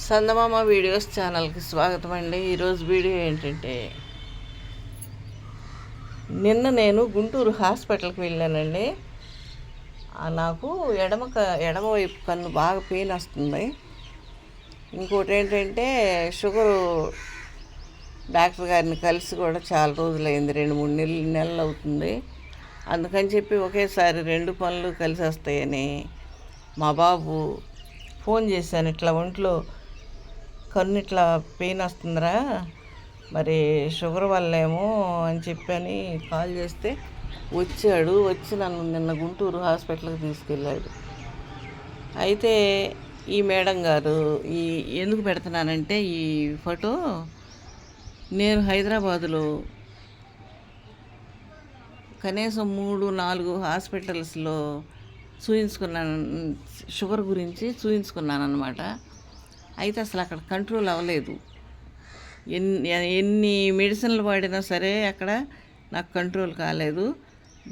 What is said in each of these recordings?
చందమామ videos ఛానల్కి స్వాగతం అండి. ఈరోజు వీడియో ఏంటంటే, నిన్న నేను గుంటూరు హాస్పిటల్కి వెళ్ళానండి. నాకు ఎడమవైపు కన్ను బాగా పెయిన్ వస్తుంది. ఇంకోటి ఏంటంటే, షుగరు డాక్టర్ గారిని కలిసి కూడా చాలా రోజులైంది, 2-3 నెలలు అవుతుంది. అందుకని చెప్పి ఒకేసారి 2 పనులు కలిసి వస్తాయని మా బాబు ఫోన్ చేశాను. ఇట్లా ఒంట్లో కన్ను ఇట్లా పెయిన్ వస్తుందిరా, మరి షుగర్ వల్లేమో అని చెప్పని కాల్ చేస్తే వచ్చి నన్ను నిన్న గుంటూరు హాస్పిటల్కి తీసుకెళ్ళాడు. అయితే ఈ మేడం గారు ఎందుకు పెడుతున్నానంటే, ఈ ఫోటో నేను హైదరాబాదులో కనీసం 3-4 హాస్పిటల్స్లో చూయించుకున్నాను, షుగర్ గురించి చూయించుకున్నాను అనమాట. అయితే అసలు అక్కడ కంట్రోల్ అవ్వలేదు. ఎన్ని మెడిసిన్లు వాడినా సరే అక్కడ నాకు కంట్రోల్ కాలేదు.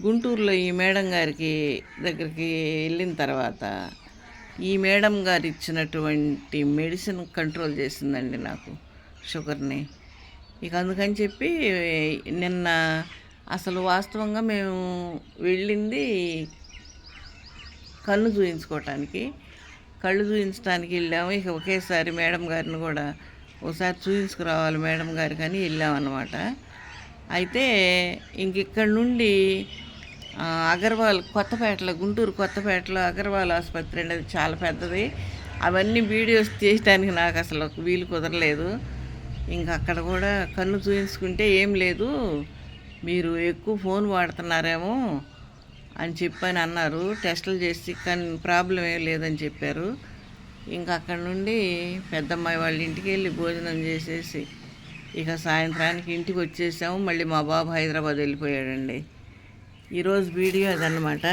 గుంటూరులో ఈ మేడం గారికి దగ్గరికి వెళ్ళిన తర్వాత ఈ మేడం గారు ఇచ్చినటువంటి మెడిసిన్ కంట్రోల్ చేసిందండి నాకు షుగర్ని. ఇక అందుకని చెప్పి నిన్న అసలు వాస్తవంగా మేము వెళ్ళింది కళ్ళు చూయించుకోవటానికి వెళ్ళాము. ఇక ఒకేసారి మేడం గారిని కూడా ఒకసారి చూయించుకురావాలి మేడం గారి కానీ వెళ్ళామన్నమాట. అయితే ఇక్కడ నుండి అగర్వాల్ కొత్తపేటలో, గుంటూరు కొత్తపేటలో అగర్వాల్ ఆసుపత్రి అనేది చాలా పెద్దది. అవన్నీ వీడియోస్ తీయడానికి నాకు అసలు వీలు కుదరలేదు. అక్కడ కూడా కన్ను చూయించుకుంటే ఏం లేదు, మీరు ఎక్కువ ఫోన్ వాడుతున్నారేమో అని చెప్పని అన్నారు. టెస్టులు చేసి కానీ ప్రాబ్లం ఏం లేదని చెప్పారు. అక్కడ నుండి పెద్దమ్మాయి వాళ్ళ ఇంటికి వెళ్ళి భోజనం చేసేసి ఇక సాయంత్రానికి ఇంటికి వచ్చేసాము. మళ్ళీ మా బాబు హైదరాబాద్ వెళ్ళిపోయాడండి. ఈరోజు వీడియో అదన్నమాట.